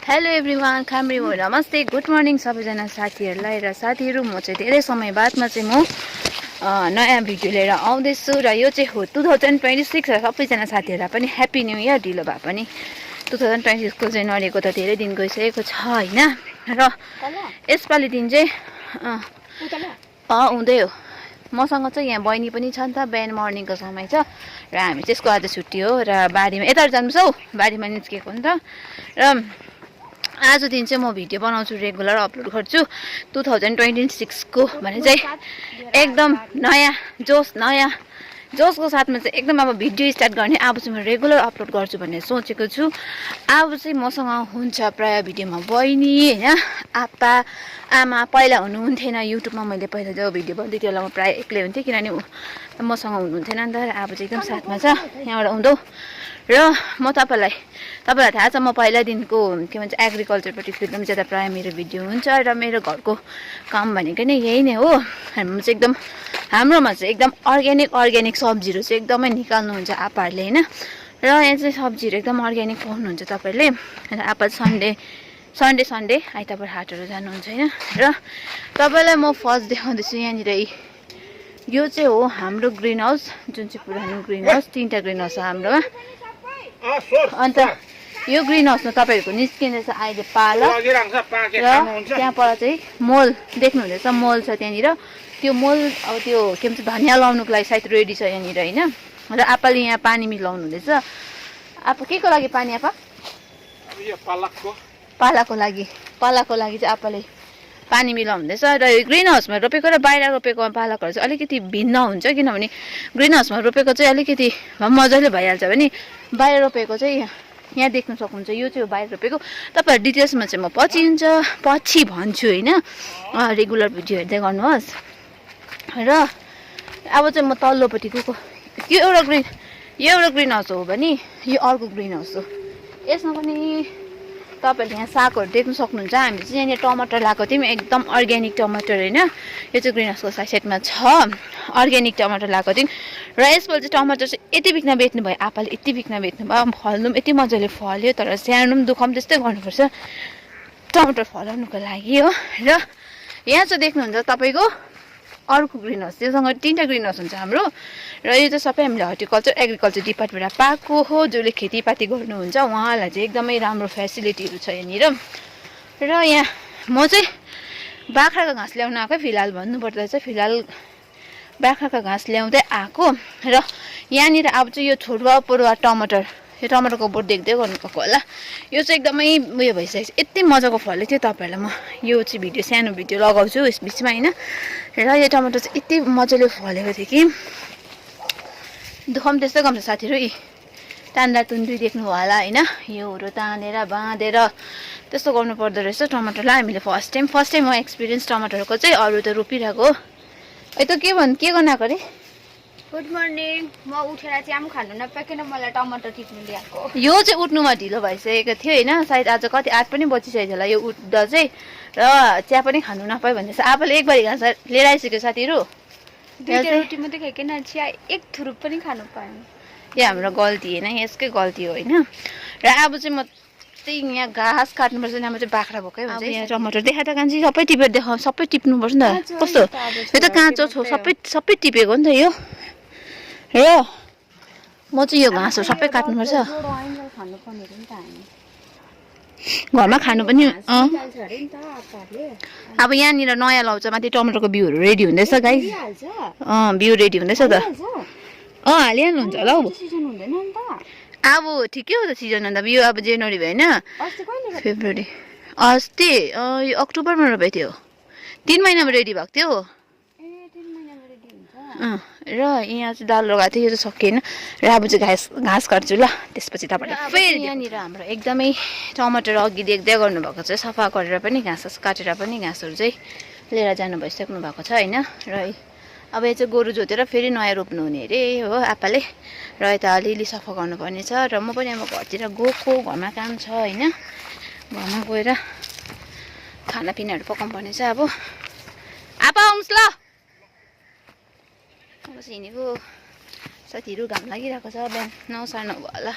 Hello everyone, खामरी हो। नमस्ते, good morning सबैजना साथीहरूलाई। र साथीहरू, म चाहिँ धेरै समय बादमा चाहिँ म नयाँ भिडियो लिएर आउँदैछु। र यो चाहिँ हो 2026 र सबैजना साथीहरूलाई पनि ह्याप्पी न्यू इयर। ढिलो भए पनि 2026 को जनवरीको त धेरै दिन गइसकेको छ होइन। र यसपालि दिन चाहिँ हुँदै हो। मसँग चाहिँ यहाँ बहिनी पनि छ नि त। बिहान मर्निङको समय छ र हामी चाहिँ यसको आज छुट्टी हो र बारीमा यता जानुपर्छ हौ, बारीमा निस्केको नि त। र आज दिन चाहिँ म भिडियो बनाउँछु, रेगुलर अपलोड गर्छु 2026 को भने चाहिँ एकदम नयाँ जोसको साथमा चाहिँ एकदम अब भिडियो स्टार्ट गर्ने। अब चाहिँ म रेगुलर अपलोड गर्छु भन्ने सोचेको छु। अब चाहिँ मसँग हुन्छ प्राय भिडियोमा बहिनी होइन, आप्पा आमा। पहिला हुनुहुन्थेन युट्युबमा, मैले पहिला जब भिडियो बनाउँथेँ त्यो बेला म प्रायः एक्लै हुन्थेँ, किनभने मसँग हुनुहुन्थेन नि त। अब चाहिँ एकदम साथमा छ, यहाँबाट हुँदो। र म तपाईँलाई थाहा छ, म पहिलादेखिको के भन्छ एग्रिकल्चरपट्टि फिल्डमा ज्यादा प्रायः मेरो भिडियो हुन्छ। र मेरो घरको काम भनेको नै यही नै हो। हाम्रोमा चाहिँ एकदम अर्ग्यानिक सब्जीहरू चाहिँ एकदमै निकाल्नुहुन्छ आप्पाहरूले होइन। र यहाँ चाहिँ सब्जीहरू एकदम अर्ग्यानिक पाउनुहुन्छ तपाईँहरूले। र आप्पा सन्डे आइतबार हाटहरू जानुहुन्छ होइन। र तपाईँलाई म फर्स्ट देखाउँदैछु यहाँनिर। यो चाहिँ हो हाम्रो ग्रिन हाउस, जुन चाहिँ पुरानो ग्रिन हाउस। 3टा ग्रिन हाउस छ हाम्रोमा। अन्त यो ग्रिन हाउसमा तपाईँहरूको निस्किँदैछ अहिले पालक। र त्यहाँ पर चाहिँ मोल देख्नुहुँदैछ, मोल छ त्यहाँनिर। त्यो मोल अब त्यो के भन्छ धनियाँ लाउनुको लागि सायद रेडी छ यहाँनिर होइन। र आप्पाले यहाँ पानी मिलाउनु हुँदैछ। आप्पा के को लागि पानी? आप्पा पालाको लागि चाहिँ आप्पाले पानी मिलाउनु हुँदैछ। र यो ग्रिन हाउसमा रोपेको र बाहिर रोपेको पालकहरू चाहिँ अलिकति भिन्न हुन्छ, किनभने ग्रिन हाउसमा रोपेको चाहिँ अलिकति मजाले भइहाल्छ भने बाहिर रोपेको चाहिँ यहाँ देख्न सक्नुहुन्छ। यो चाहिँ हो बाहिर रोपेको। तपाईँहरू डिटेल्समा चाहिँ म पछि भन्छु होइन। रेगुलर भिडियो हेर्दै गर्नुहोस्। र अब चाहिँ म तल्लोपट्टि गएको। यो एउटा ग्रिन हाउस हो भने यो अर्को ग्रिन हाउस हो। यसमा पनि तपाईँहरूले यहाँ सागहरू देख्न सक्नुहुन्छ। हामी चाहिँ यहाँनिर टमाटर लगाएको थियौँ, एकदम अर्ग्यानिक टमाटर होइन। यो चाहिँ ग्रिन हाउसको साइडमा छ, अर्ग्यानिक टमाटर लगाएको थियौँ। र यसपालि चाहिँ टमाटर चाहिँ यति बिक्न बेच्नु भयो आप्पाले, यति बिक्न बेच्नु भयो। फल्नु पनि यति मजाले फल्यो, तर स्याहार्नु पनि दुःख पनि त्यस्तै गर्नुपर्छ टमाटर फलाउनुको लागि हो। र यहाँ चाहिँ देख्नुहुन्छ तपाईँको अर्को ग्रिन हाउस। त्योसँग 3टा ग्रिन हाउस हुन्छ हाम्रो। र यो चाहिँ सबै हामीले एग्रिकल्चर डिपार्टमेन्टबाट पाएको हो। जसले खेतीपाती गर्नुहुन्छ उहाँलाई चाहिँ एकदमै राम्रो फेसिलिटीहरू छ यहाँनिर। र यहाँ म चाहिँ बाख्राको घाँस ल्याउन आएको। फिलहाल भन्नुपर्दा चाहिँ बाख्राको घाँस ल्याउँदै आएको। र यहाँनिर अब चाहिँ यो छोटुवा परुवा यो टमाटरको बोट देख्दै गर्नुभएको होला। यो चाहिँ एकदमै उयो भइसकेको छ, यति मजाको फलेको थियो। तपाईँहरूलाई म यो चाहिँ सानो भिडियो लगाउँछु यस बिचमा होइन। र यो टमाटर चाहिँ यति मजाले फलेको थियो कि दुःख पनि त्यस्तै गर्छ साथीहरू। तान्दा तुन्दी देख्नुभयो होला होइन। योहरू तानेर बाँधेर त्यस्तो गर्नु पर्दो रहेछ टमाटरलाई। हामीले फर्स्ट टाइम म एक्सपिरियन्स टमाटरको चाहिँ। अरू त रोपिरहेको। त के गर्न आएको अरे? Good morning. म उठेर चिया पनि खानु नपाइकन मलाई टमाटर टिप्नु ल्याएको। यो चाहिँ उठ्नुमा ढिलो भइसकेको थियो होइन। सायद आज कति 8 पनि बजिसकेको होला यो उठ्दा चाहिँ। र चिया पनि खानु नपायो भन्दैछ। आफूले एक बारी घाँस लिएर आइसक्यो साथीहरू। 2टा रोटी मात्रै खाइकन चिया एक थुरुप पनि खानु पाएन। यो हाम्रो गल्ती होइन, यसकै गल्ती हो होइन। र अब चाहिँ म चाहिँ यहाँ घाँस काट्नुपर्छ। यहाँ चाहिँ बाख्रा भएकै हुन्छ। यहाँ टमाटर देखा त कान्छी सबै टिपेर सबै टिप्नुपर्छ नि त। कस्तो यो त काँचो छ, सबै टिपेको नि त यो। र म चाहिँ यो घाँसहरू सबै काट्नुपर्छ। घरमा खानु पनि अब यहाँनिर नयाँ लाउँछ माथि टमाटरको बिउहरू रेडी हुँदैछ गाइस। बिउ रेडी हुँदैछ त। हालिहाल्नुहुन्छ होला हौ। अब ठिकै हो त सिजन। अन्त बिउ अब जनवरी भयो होइन, फेब्रुअरी अस्ति यो अक्टोबरमा रोपेको थियो। 3 महिनामा रेडी भएको थियो। र यहाँ चाहिँ दाल लगाएको थियो, यो चाहिँ सकिएन। र अब चाहिँ घाँस काट्छु ल। त्यसपछि तपाईँले फेरि यहाँनिर हाम्रो एकदमै टमाटर अघि देख्दै गर्नुभएको छ। सफा गरेर पनि घाँस काटेर पनि घाँसहरू चाहिँ लिएर जानु भइसक्नु भएको छ होइन। र अब यो चाहिँ गोरु जोतेर फेरि नयाँ रोप्नु हुने अरे हो आप्पाले। र यता अलिअलि सफा गर्नुपर्ने छ। र म पनि अब घरतिर गएको, घरमा काम छ होइन। घरमा गएर खानापिनाहरू पकाउनु पर्ने छ। अब आप्पा आउनुहोस् ल। अब हिँडेको साथीहरू, घाम लागिरहेको छ। बिहान 9 साढे 9 भयो होला।